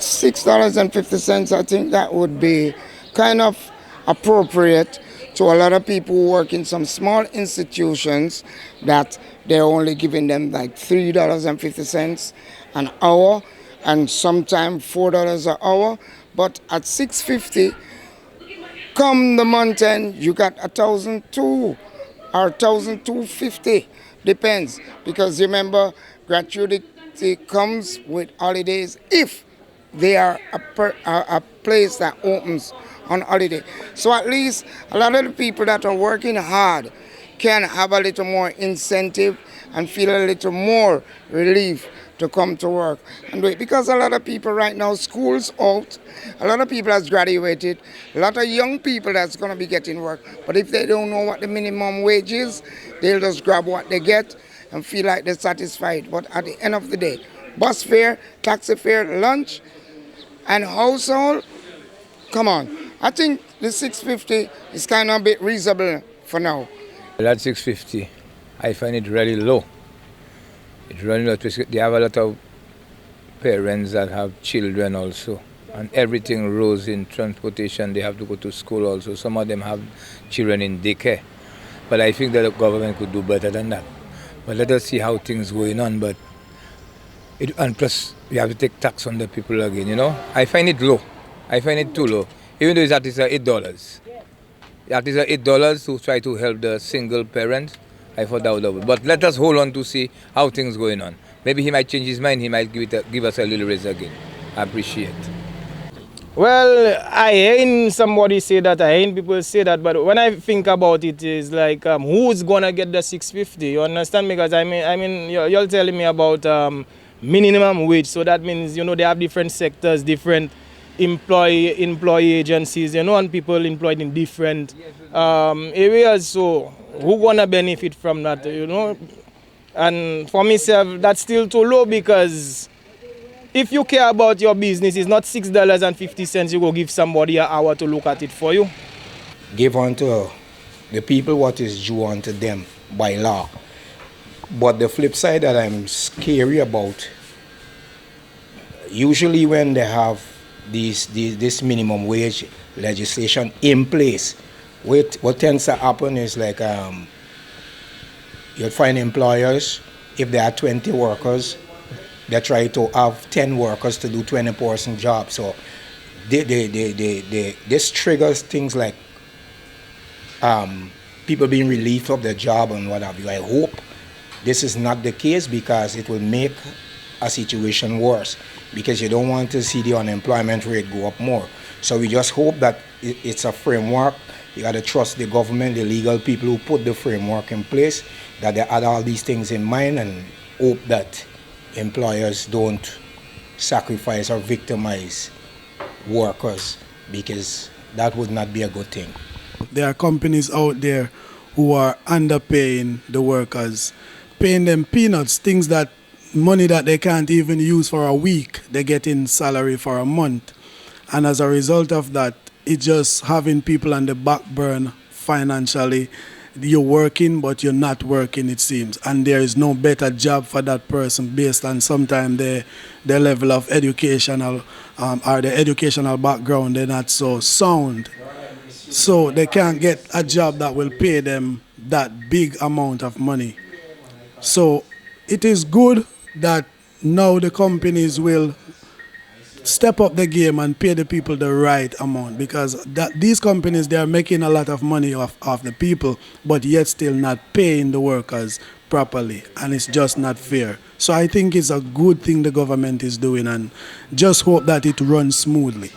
$6.50, I think that would be kind of appropriate to a lot of people who work in some small institutions that they're only giving them like $3.50 an hour and sometimes $4 an hour. But at $6.50, come the month end, you got $1,200 or $1,250, depends. Because remember, gratuity comes with holidays if they are a place that opens on holiday. So at least a lot of the people that are working hard can have a little more incentive and feel a little more relief to come to work and do it. Because a lot of people right now, school's out, a lot of people has graduated, a lot of young people that's going to be getting work. But if they don't know what the minimum wage is, they'll just grab what they get and feel like they're satisfied. But at the end of the day, bus fare, taxi fare, lunch, and household, come on. I think the $6.50 is kind of a bit reasonable for now. That $6.50, I find it really low. It's really low. They have a lot of parents that have children also, and everything rose in transportation. They have to go to school also. Some of them have children in daycare. But I think that the government could do better than that. But let us see how things going on. And plus, we have to take tax on the people again, you know. I find it low. I find it too low. Even though that is $8. That is $8 to try to help the single parents. I thought that was double. But let us hold on to see how things going on. Maybe he might change his mind. He might give us a little raise again. I appreciate. Well, I ain't somebody say that. I ain't people say that. But when I think about it, is like who's gonna get the $6.50? You understand? Because I mean, you're telling me about minimum wage. So that means they have different sectors, different employee agencies, and people employed in different areas. So who gonna benefit from that, And for myself, that's still too low, because if you care about your business, it's not $6.50 you go give somebody an hour to look at it for you. Give unto the people what is due unto them by law. But the flip side that I'm scary about, usually when they have this minimum wage legislation in place, what tends to happen is like you'll find employers, if there are 20 workers, they try to have 10 workers to do 20-person jobs. So this triggers things like people being relieved of their job and what have you. I hope this is not the case, because it will make a situation worse, because you don't want to see the unemployment rate go up more. So we just hope that it's a framework. You got to trust the government, the legal people who put the framework in place, that they had all these things in mind, and hope that employers don't sacrifice or victimize workers, because that would not be a good thing. There are companies out there who are underpaying the workers, paying them peanuts, things that money that they can't even use for a week, they get in salary for a month. And as a result of that, it's just having people on the back burner financially. You're working, but you're not working, it seems. And there is no better job for that person based on sometimes their level of educational or their educational background, they're not so sound. So they can't get a job that will pay them that big amount of money. So it is good that now the companies will step up the game and pay the people the right amount, because these companies, they are making a lot of money off the people, but yet still not paying the workers properly, and it's just not fair. So I think it's a good thing the government is doing, and just hope that it runs smoothly.